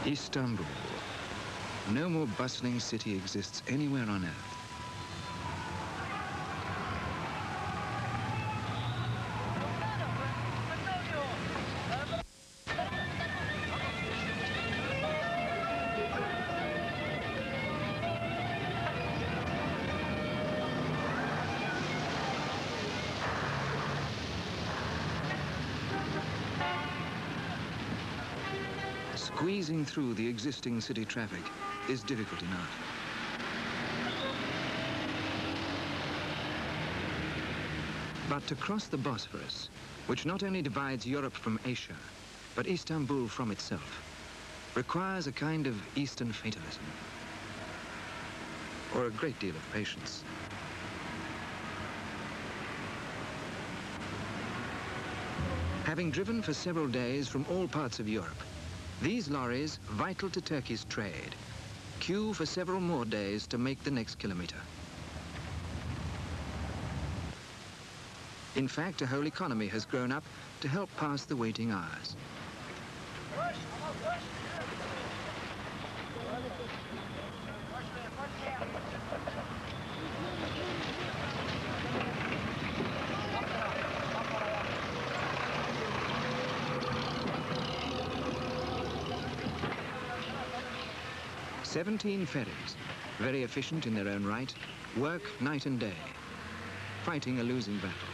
Istanbul. No more bustling city exists anywhere on earth. Squeezing through the existing city traffic is difficult enough. But to cross the Bosphorus, which not only divides Europe from Asia, but Istanbul from itself, requires a kind of Eastern fatalism, or a great deal of patience. Having driven for several days from all parts of Europe, these lorries, vital to Turkey's trade, queue for several more days to make the next kilometer. In fact, a whole economy has grown up to help pass the waiting hours. "17 ferries, very efficient in their own right, work night and day, fighting a losing battle.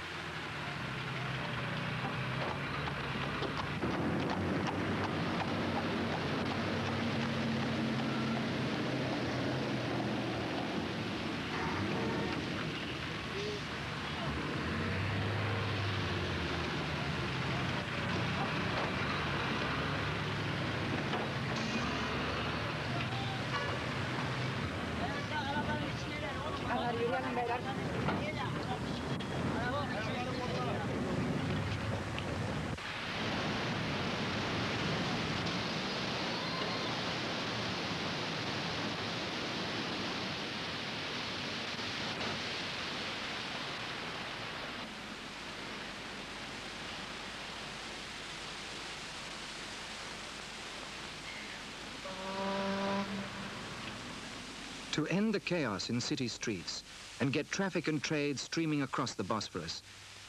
To end the chaos in city streets and get traffic and trade streaming across the Bosphorus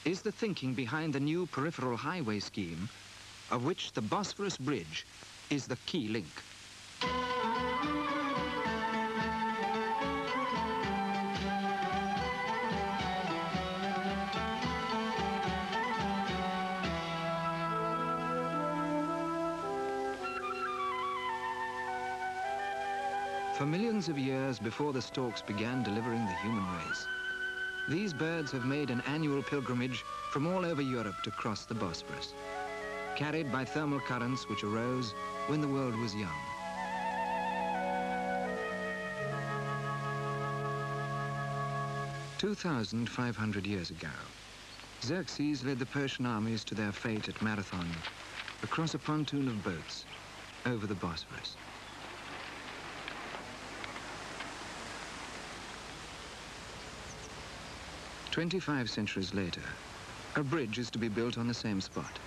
is the thinking behind the new peripheral highway scheme, of which the Bosphorus Bridge is the key link. For millions of years before the storks began delivering the human race, these birds have made an annual pilgrimage from all over Europe to cross the Bosphorus, carried by thermal currents which arose when the world was young. "2,500 years ago, Xerxes led the Persian armies to their fate at Marathon across a pontoon of boats over the Bosphorus. "25 centuries later, a bridge is to be built on the same spot.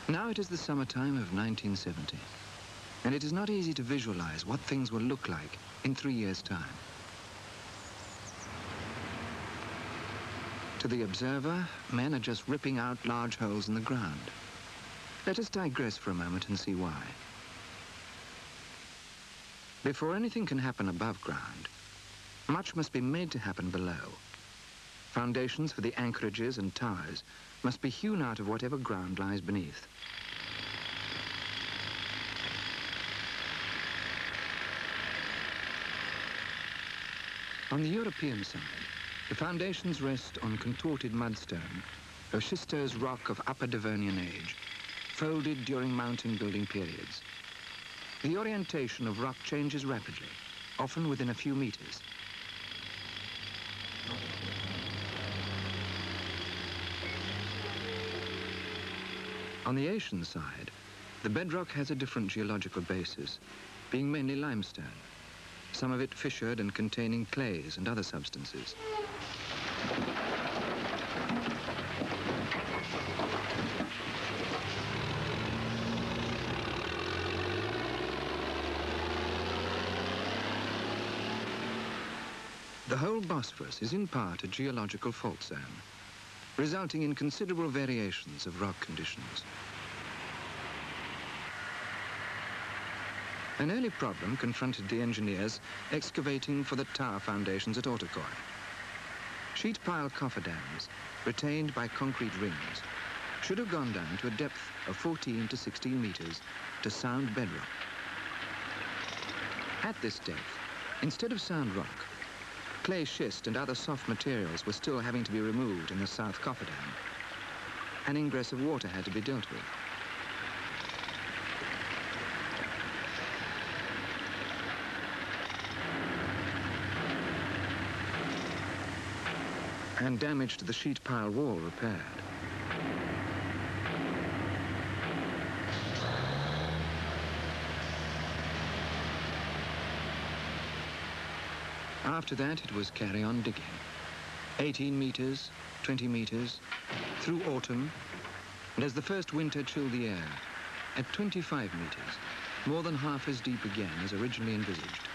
Now it is the summertime of 1970, and it is not easy to visualize what things will look like in 3 years' time. To the observer, men are just ripping out large holes in the ground. Let us digress for a moment and see why. Before anything can happen above ground, much must be made to happen below. Foundations for the anchorages and towers must be hewn out of whatever ground lies beneath. On the European side, the foundations rest on contorted mudstone or schistose rock of Upper Devonian age, folded during mountain building periods. The orientation of rock changes rapidly, often within a few meters. On the Asian side, the bedrock has a different geological basis, being mainly limestone, some of it fissured and containing clays and other substances. The whole Bosphorus is in part a geological fault zone, resulting in considerable variations of rock conditions. An early problem confronted the engineers excavating for the tower foundations at Ortaköy. Sheet pile cofferdams, retained by concrete rings, should have gone down to a depth of 14 to 16 meters to sound bedrock. At this depth, instead of sound rock, clay schist and other soft materials were still having to be removed in the south cofferdam. An ingress of water had to be dealt with. And damage to the sheet pile wall repaired. After that, it was carry on digging. 18 meters, 20 meters, through autumn, and as the first winter chilled the air, at 25 meters, more than half as deep again as originally envisaged,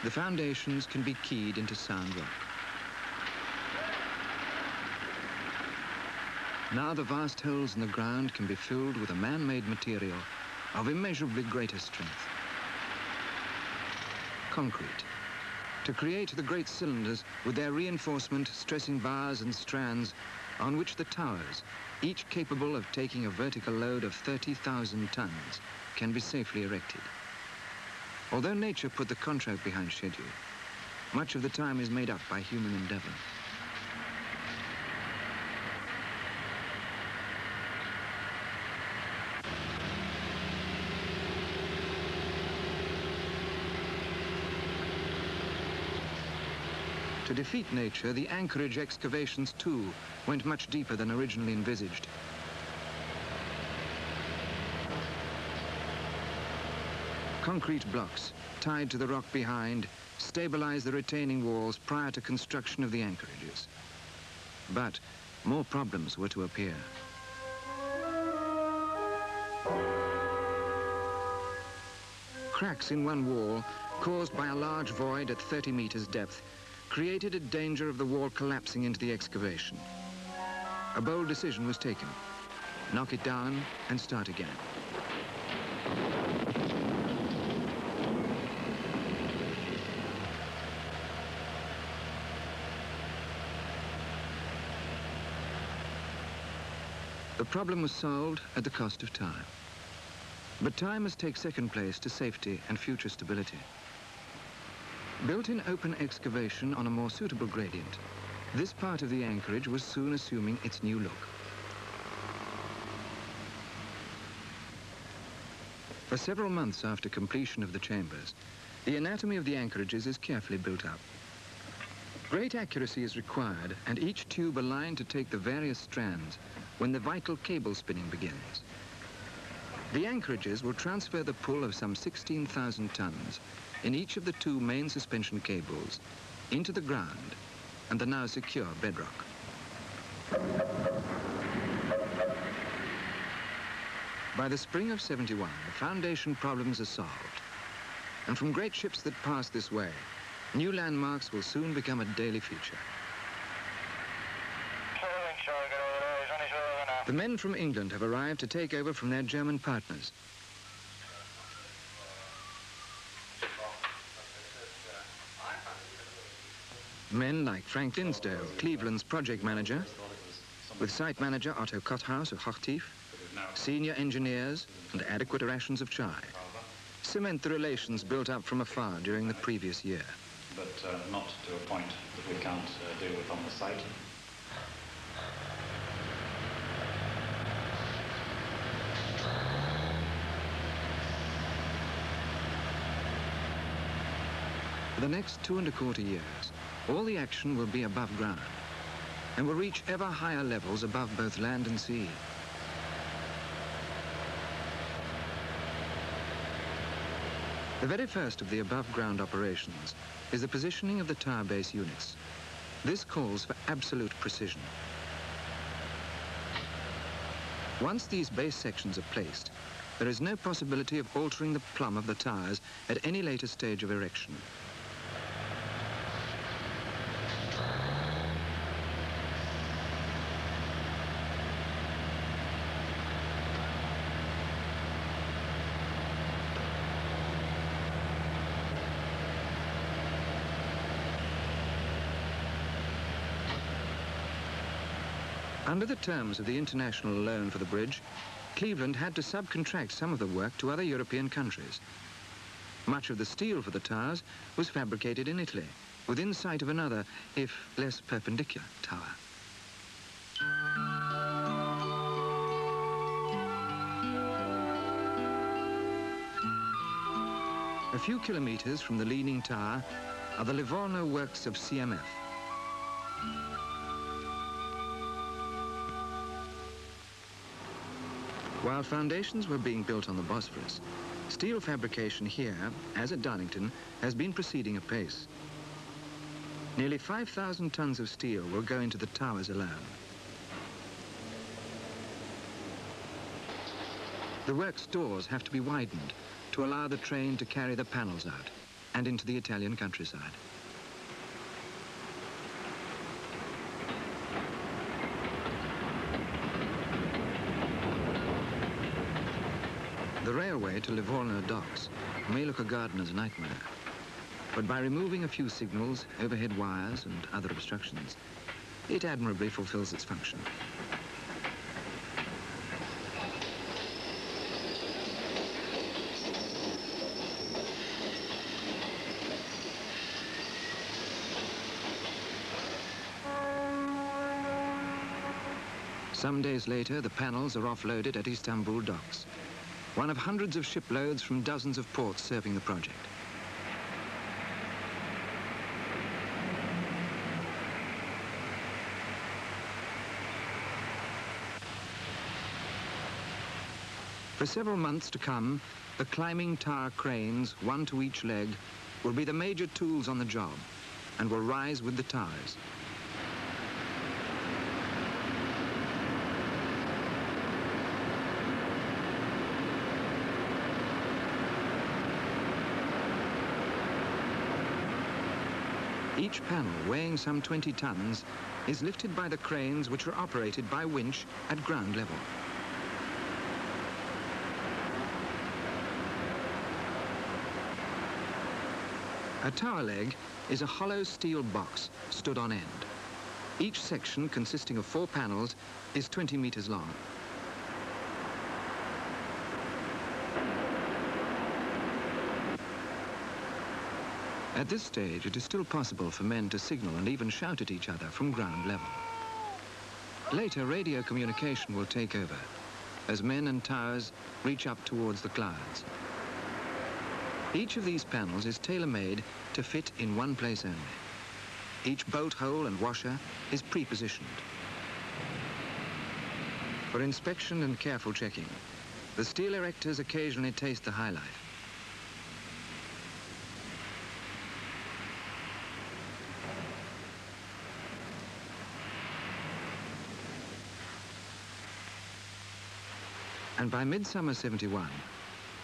the foundations can be keyed into sound rock. Now the vast holes in the ground can be filled with a man-made material of immeasurably greater strength. Concrete. To create the great cylinders with their reinforcement stressing bars and strands on which the towers, each capable of taking a vertical load of 30,000 tons, can be safely erected. Although nature put the contract behind schedule, much of the time is made up by human endeavor. To defeat nature, the anchorage excavations too went much deeper than originally envisaged. Concrete blocks tied to the rock behind stabilize the retaining walls prior to construction of the anchorages. But more problems were to appear. Cracks in one wall, caused by a large void at 30 meters depth, created a danger of the wall collapsing into the excavation. A bold decision was taken. Knock it down and start again. The problem was solved at the cost of time. But time must take second place to safety and future stability. Built in open excavation on a more suitable gradient, this part of the anchorage was soon assuming its new look. For several months after completion of the chambers, the anatomy of the anchorages is carefully built up. Great accuracy is required, and each tube aligned to take the various strands when the vital cable spinning begins. The anchorages will transfer the pull of some 16,000 tons in each of the two main suspension cables into the ground and the now secure bedrock. By the spring of '71, the foundation problems are solved. And from great ships that pass this way, new landmarks will soon become a daily feature. The men from England have arrived to take over from their German partners. Men like Frank Dinsdale, Cleveland's project manager, with site manager Otto Kotthaus of Hochtief, senior engineers and adequate rations of chai, cement the relations built up from afar during the previous year. But not to a point that we can't deal with on the site. For the next 2¼ years, all the action will be above ground and will reach ever higher levels above both land and sea. The very first of the above-ground operations is the positioning of the tower base units. This calls for absolute precision. Once these base sections are placed, there is no possibility of altering the plumb of the towers at any later stage of erection. Under the terms of the international loan for the bridge, Cleveland had to subcontract some of the work to other European countries. Much of the steel for the towers was fabricated in Italy, within sight of another, if less perpendicular, tower. A few kilometers from the leaning tower are the Livorno works of CMF. While foundations were being built on the Bosphorus, steel fabrication here, as at Darlington, has been proceeding apace. Nearly 5,000 tons of steel will go into the towers alone. The works doors have to be widened to allow the train to carry the panels out and into the Italian countryside. The railway to Livorno docks may look a gardener's nightmare, but by removing a few signals, overhead wires and other obstructions, it admirably fulfills its function. Some days later, the panels are offloaded at Istanbul docks, one of hundreds of shiploads from dozens of ports serving the project. For several months to come, the climbing tower cranes, one to each leg, will be the major tools on the job and will rise with the towers. Each panel, weighing some 20 tons, is lifted by the cranes which are operated by winch at ground level. A tower leg is a hollow steel box stood on end. Each section, consisting of 4 panels, is 20 meters long. At this stage, it is still possible for men to signal and even shout at each other from ground level. Later, radio communication will take over as men and towers reach up towards the clouds. Each of these panels is tailor-made to fit in one place only. Each bolt hole and washer is pre-positioned. For inspection and careful checking, the steel erectors occasionally taste the high life. And by midsummer '71,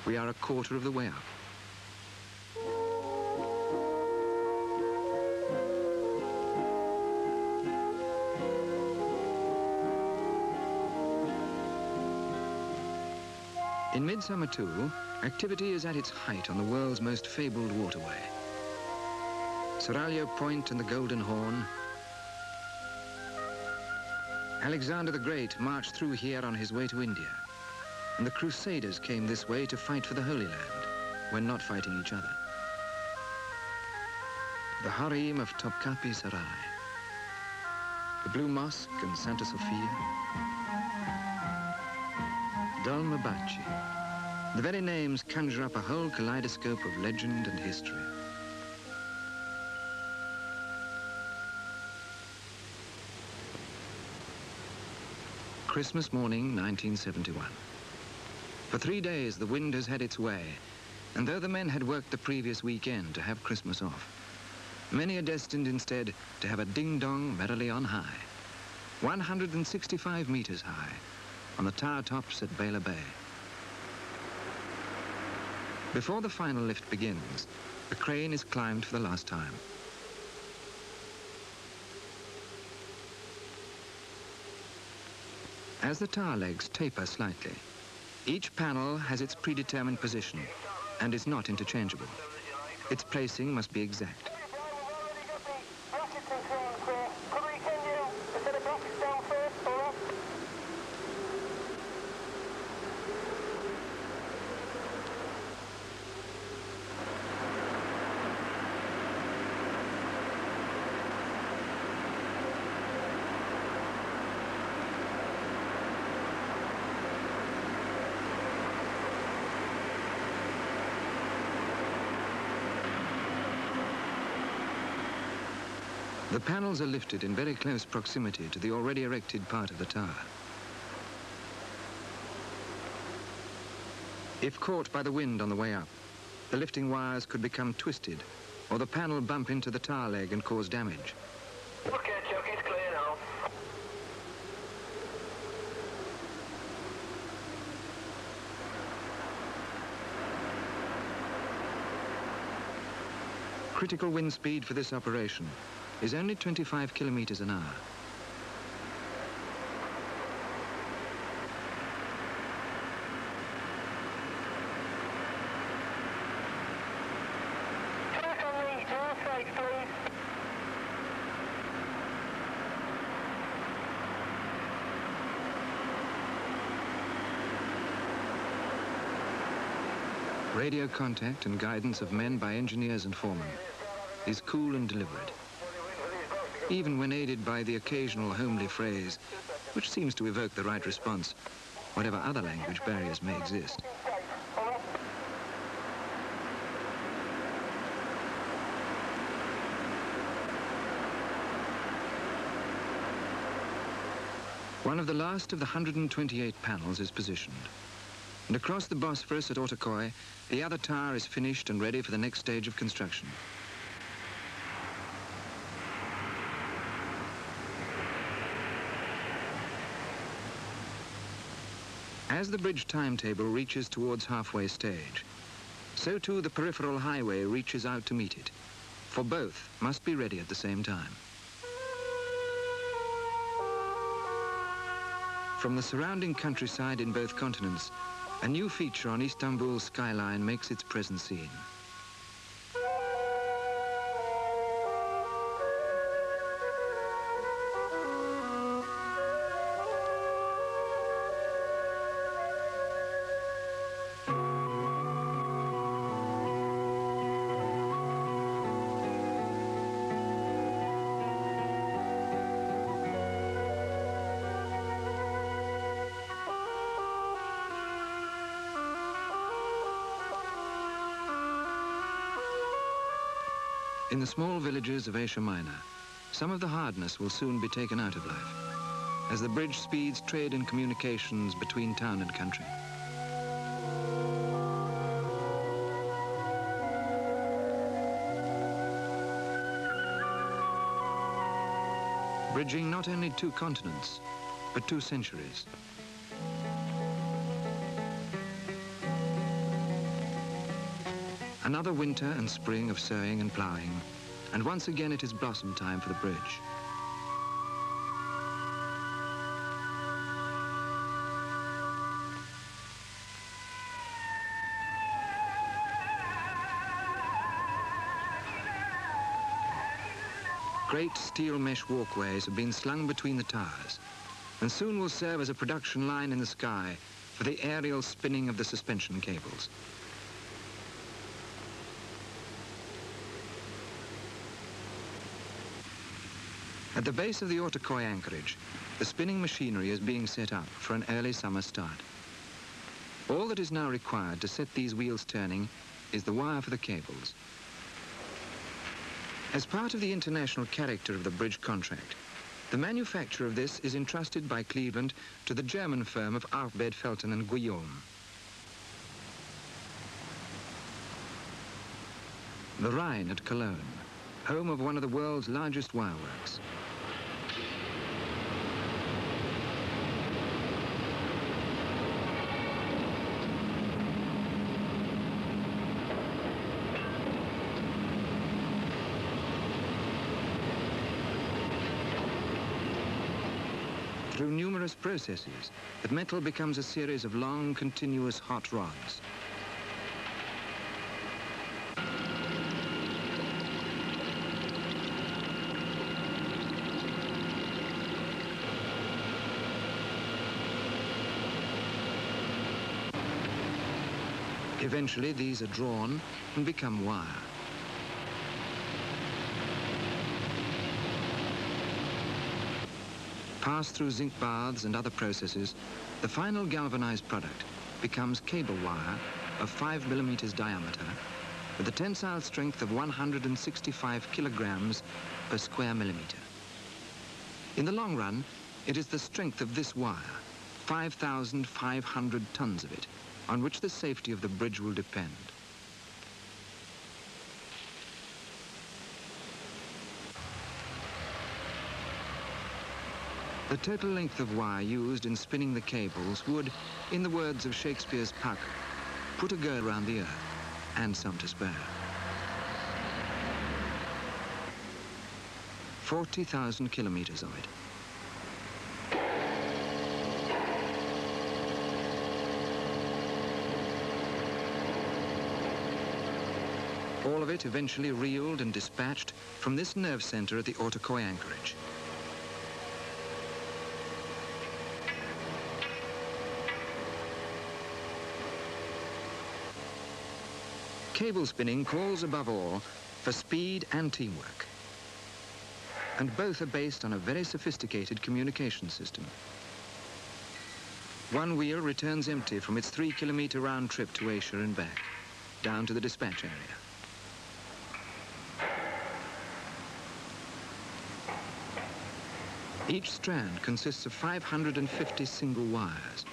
we are a quarter of the way up. In midsummer too, activity is at its height on the world's most fabled waterway. Seraglio Point and the Golden Horn. Alexander the Great marched through here on his way to India, and the Crusaders came this way to fight for the Holy Land, when not fighting each other. The harem of Topkapi Sarai, the Blue Mosque and Santa Sofia, Dolmabahce. The very names conjure up a whole kaleidoscope of legend and history. Christmas morning, 1971. For 3 days, the wind has had its way, and though the men had worked the previous weekend to have Christmas off, many are destined instead to have a ding-dong merrily on high, 165 meters high, on the tower tops at Bela Bay. Before the final lift begins, the crane is climbed for the last time. As the tower legs taper slightly, each panel has its predetermined position and is not interchangeable. Its placing must be exact. The panels are lifted in very close proximity to the already erected part of the tower. If caught by the wind on the way up, the lifting wires could become twisted, or the panel bump into the tower leg and cause damage. Okay, Chuck, it's clear now. Critical wind speed for this operation is only 25 kilometers an hour. Track on the north side, please. Radio contact and guidance of men by engineers and foremen is cool and deliberate, even when aided by the occasional homely phrase, which seems to evoke the right response, whatever other language barriers may exist. One of the last of the 128 panels is positioned. And across the Bosphorus at Ortaköy, the other tower is finished and ready for the next stage of construction. As the bridge timetable reaches towards halfway stage, so too the peripheral highway reaches out to meet it, for both must be ready at the same time. From the surrounding countryside in both continents, a new feature on Istanbul's skyline makes its presence seen. In the small villages of Asia Minor, some of the hardness will soon be taken out of life, as the bridge speeds trade and communications between town and country. Bridging not only 2 continents, but 2 centuries. Another winter and spring of sowing and ploughing, and once again it is blossom time for the bridge. Great steel mesh walkways have been slung between the towers, and soon will serve as a production line in the sky for the aerial spinning of the suspension cables. At the base of the Ortaköy anchorage, the spinning machinery is being set up for an early summer start. All that is now required to set these wheels turning is the wire for the cables. As part of the international character of the bridge contract, the manufacture of this is entrusted by Cleveland to the German firm of Arbed, Felten and Guillaume. The Rhine at Cologne, home of one of the world's largest wireworks. Through numerous processes, the metal becomes a series of long, continuous hot rods. Eventually, these are drawn and become wire. Passed through zinc baths and other processes, the final galvanized product becomes cable wire of 5 millimeters diameter with a tensile strength of 165 kilograms per square millimeter. In the long run, it is the strength of this wire, 5,500 tons of it, on which the safety of the bridge will depend. The total length of wire used in spinning the cables would, in the words of Shakespeare's Puck, put a girl around the earth, and some to spare. 40,000 kilometers of it. All of it eventually reeled and dispatched from this nerve center at the Ortaköy anchorage. Cable spinning calls above all for speed and teamwork. And both are based on a very sophisticated communication system. One wheel returns empty from its 3-kilometer round trip to Asia and back, down to the dispatch area. Each strand consists of 550 single wires,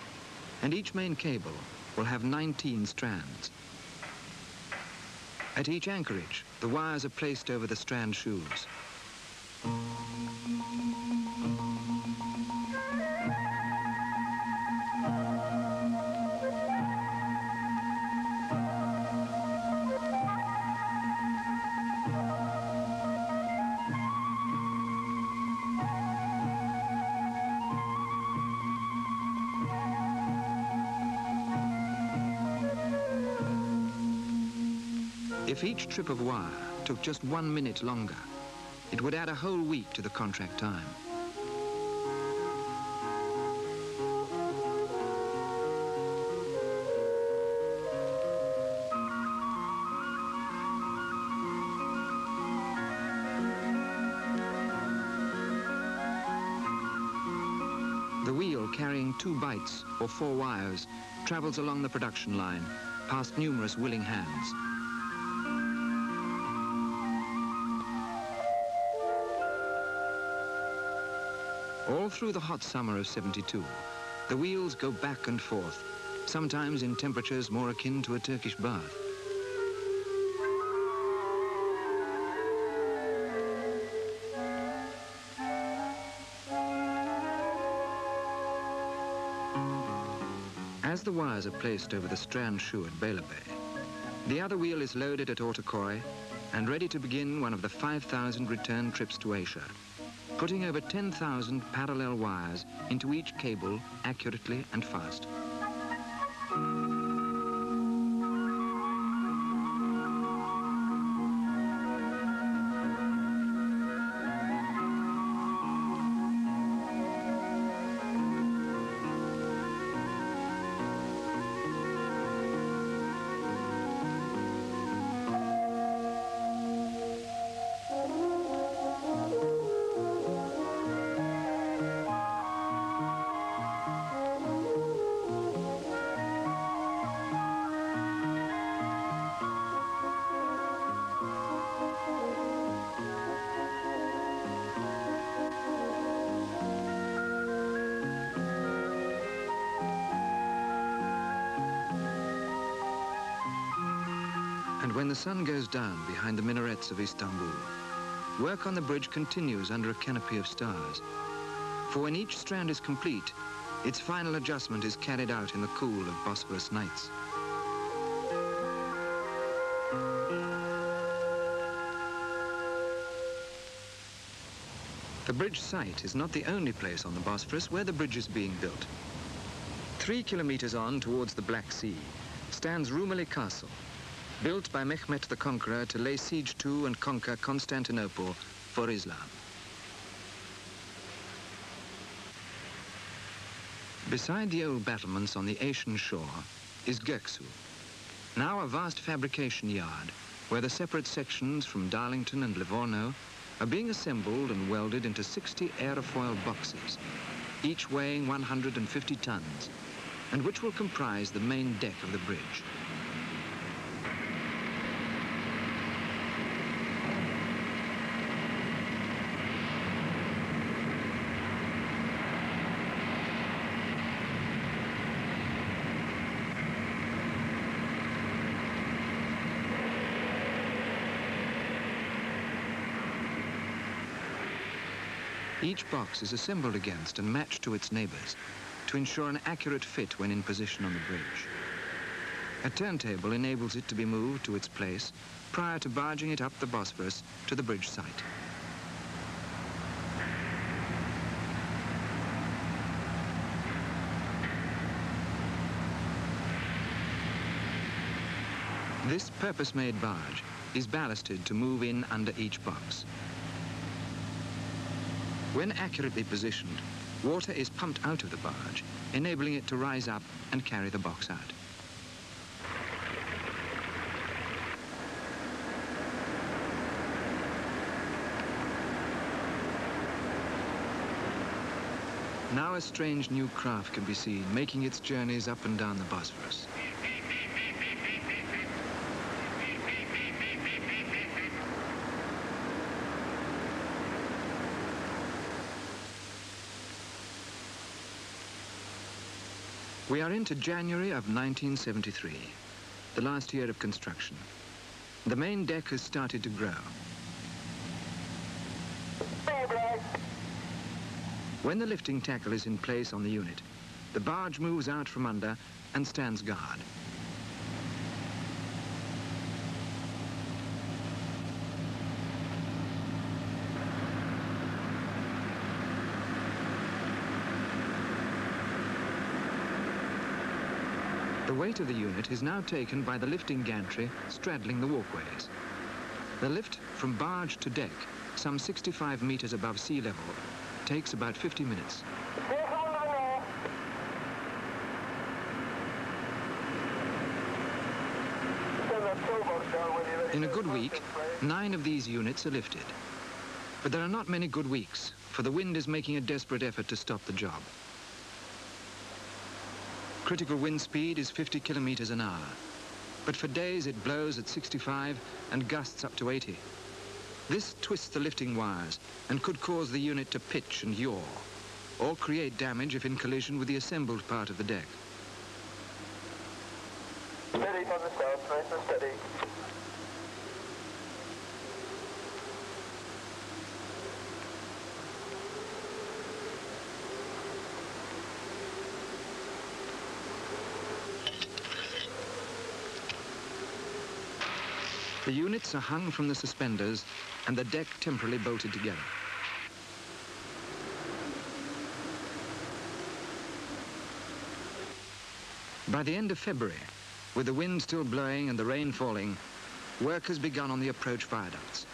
and each main cable will have 19 strands. At each anchorage, the wires are placed over the strand shoes. If each trip of wire took just 1 minute longer, it would add a whole week to the contract time. The wheel carrying 2 bites or 4 wires travels along the production line, past numerous willing hands. All through the hot summer of '72, the wheels go back and forth, sometimes in temperatures more akin to a Turkish bath. As the wires are placed over the strand shoe at Bela Bay, the other wheel is loaded at Ortaköy and ready to begin one of the 5,000 return trips to Asia, putting over 10,000 parallel wires into each cable accurately and fast. And when the sun goes down behind the minarets of Istanbul, work on the bridge continues under a canopy of stars. For when each strand is complete, its final adjustment is carried out in the cool of Bosphorus nights. The bridge site is not the only place on the Bosphorus where the bridge is being built. 3 kilometers on towards the Black Sea stands Rumeli Castle, built by Mehmet the Conqueror to lay siege to and conquer Constantinople for Islam. Beside the old battlements on the Asian shore is Göksu, now a vast fabrication yard where the separate sections from Darlington and Livorno are being assembled and welded into 60 aerofoil boxes, each weighing 150 tons, and which will comprise the main deck of the bridge. Each box is assembled against and matched to its neighbors to ensure an accurate fit when in position on the bridge. A turntable enables it to be moved to its place prior to barging it up the Bosphorus to the bridge site. This purpose-made barge is ballasted to move in under each box. When accurately positioned, water is pumped out of the barge, enabling it to rise up and carry the box out. Now a strange new craft can be seen, making its journeys up and down the Bosphorus. We are into January of 1973, the last year of construction. The main deck has started to grow. When the lifting tackle is in place on the unit, the barge moves out from under and stands guard. The weight of the unit is now taken by the lifting gantry straddling the walkways. The lift from barge to deck, some 65 meters above sea level, takes about 50 minutes. In a good week, 9 of these units are lifted. But there are not many good weeks, for the wind is making a desperate effort to stop the job. Critical wind speed is 50 kilometers an hour, but for days it blows at 65 and gusts up to 80. This twists the lifting wires and could cause the unit to pitch and yaw, or create damage if in collision with the assembled part of the deck. Steady on the south, nice and steady. The units are hung from the suspenders and the deck temporarily bolted together. By the end of February, with the wind still blowing and the rain falling, work has begun on the approach viaducts.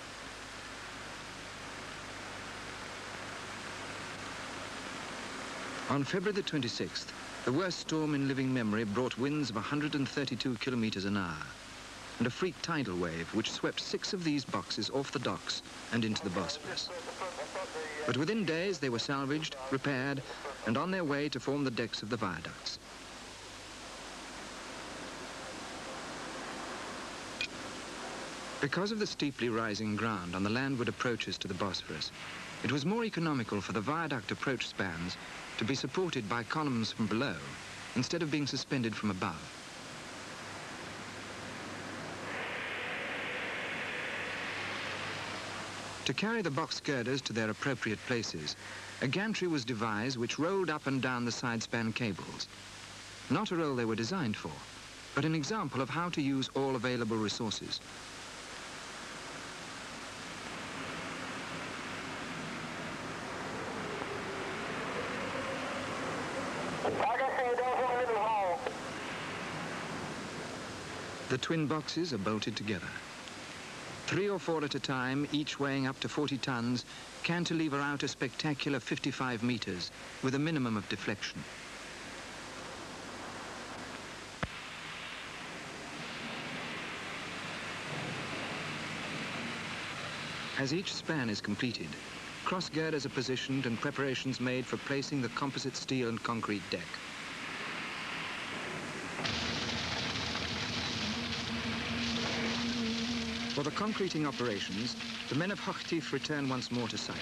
On February the 26th, the worst storm in living memory brought winds of 132 kilometers an hour. And a freak tidal wave which swept 6 of these boxes off the docks and into the Bosphorus. But within days they were salvaged, repaired, and on their way to form the decks of the viaducts. Because of the steeply rising ground on the landward approaches to the Bosphorus, it was more economical for the viaduct approach spans to be supported by columns from below instead of being suspended from above. To carry the box girders to their appropriate places, a gantry was devised which rolled up and down the side span cables. Not a role they were designed for, but an example of how to use all available resources. The twin boxes are bolted together. 3 or 4 at a time, each weighing up to 40 tons, cantilever out a spectacular 55 meters with a minimum of deflection. As each span is completed, cross girders are positioned and preparations made for placing the composite steel and concrete deck. For the concreting operations, the men of Hochtief return once more to site.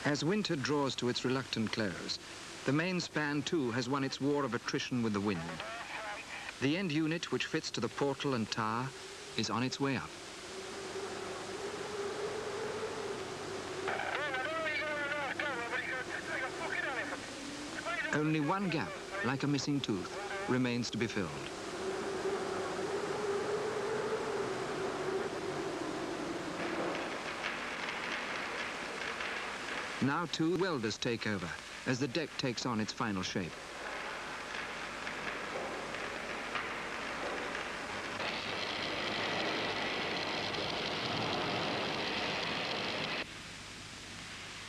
As winter draws to its reluctant close, the main span too has won its war of attrition with the wind. The end unit, which fits to the portal and tower, is on its way up. Only one gap, like a missing tooth, remains to be filled. Now, too, welders take over as the deck takes on its final shape.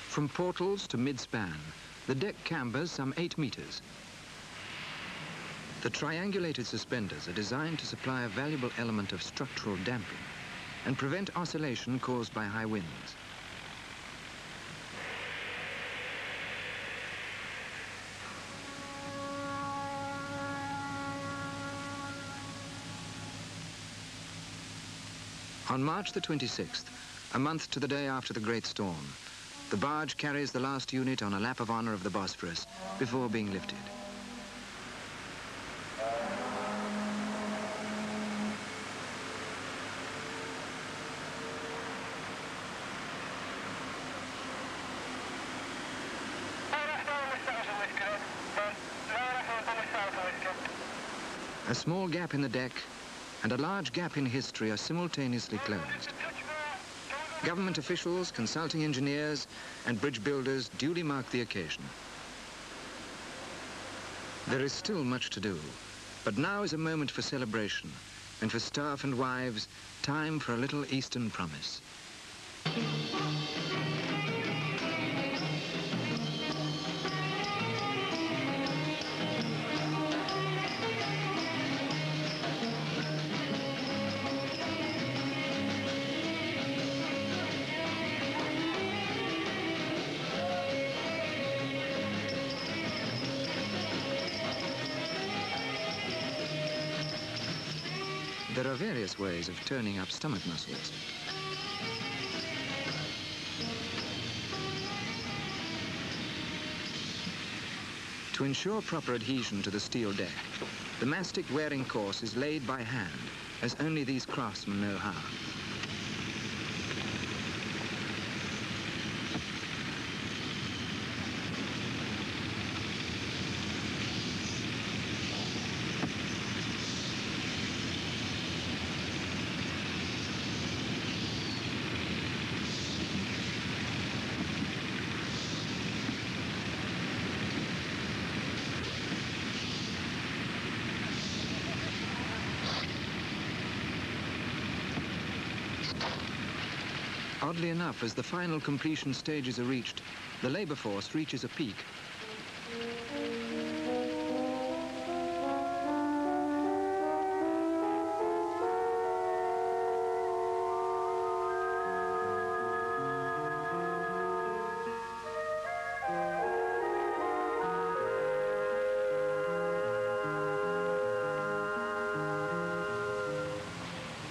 From portals to mid-span, the deck cambers some 8 meters. The triangulated suspenders are designed to supply a valuable element of structural damping and prevent oscillation caused by high winds. On March the 26th, a month to the day after the great storm, the barge carries the last unit on a lap of honor of the Bosphorus before being lifted. A small gap in the deck and a large gap in history are simultaneously closed. Government officials, consulting engineers, and bridge builders duly mark the occasion. There is still much to do, but now is a moment for celebration, and for staff and wives, time for a little Eastern promise. There are various ways of turning up stomach muscles. To ensure proper adhesion to the steel deck, the mastic wearing course is laid by hand, as only these craftsmen know how. Oddly enough, as the final completion stages are reached, the labor force reaches a peak.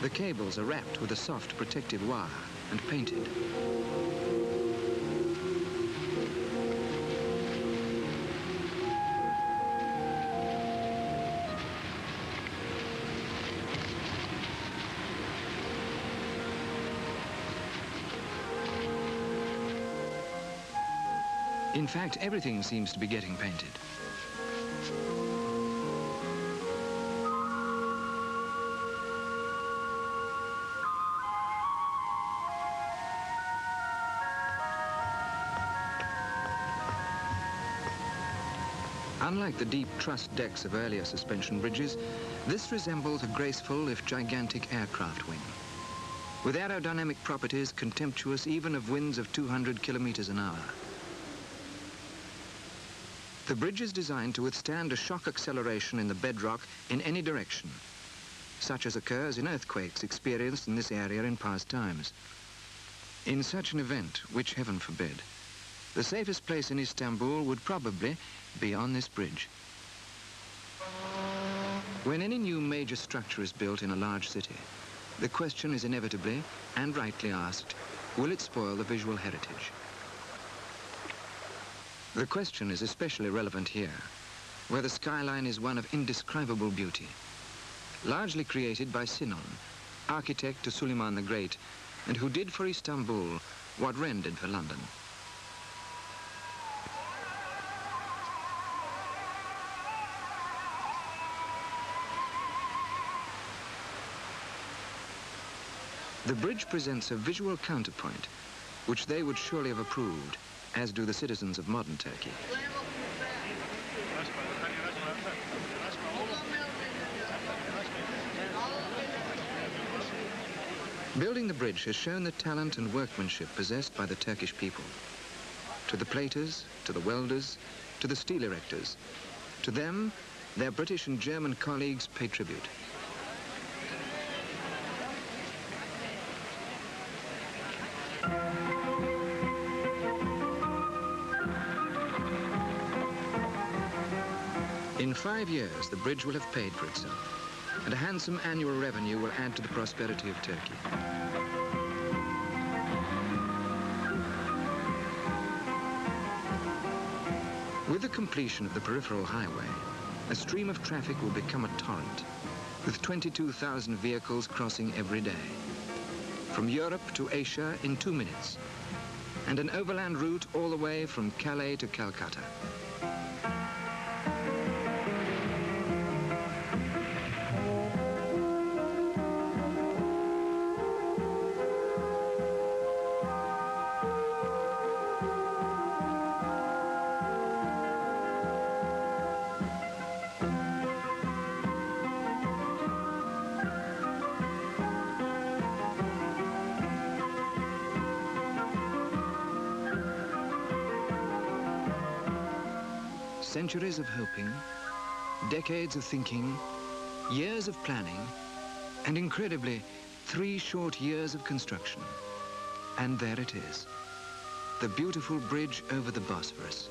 The cables are wrapped with a soft protective wire and painted. In fact, everything seems to be getting painted. Unlike the deep truss decks of earlier suspension bridges, this resembles a graceful, if gigantic, aircraft wing, with aerodynamic properties contemptuous even of winds of 200 kilometers an hour. The bridge is designed to withstand a shock acceleration in the bedrock in any direction, such as occurs in earthquakes experienced in this area in past times. In such an event, which heaven forbid, the safest place in Istanbul would probably be on this bridge. When any new major structure is built in a large city, the question is inevitably, and rightly asked, will it spoil the visual heritage? The question is especially relevant here, where the skyline is one of indescribable beauty, largely created by Sinan, architect to Suleiman the Great, and who did for Istanbul what Wren did for London. The bridge presents a visual counterpoint, which they would surely have approved, as do the citizens of modern Turkey. Building the bridge has shown the talent and workmanship possessed by the Turkish people. To the platers, to the welders, to the steel erectors, to them, their British and German colleagues pay tribute. In 5 years, the bridge will have paid for itself, and a handsome annual revenue will add to the prosperity of Turkey. With the completion of the peripheral highway, a stream of traffic will become a torrent, with 22,000 vehicles crossing every day, from Europe to Asia in 2 minutes, and an overland route all the way from Calais to Calcutta. Centuries of hoping, decades of thinking, years of planning, and incredibly, 3 short years of construction. And there it is, the beautiful bridge over the Bosphorus.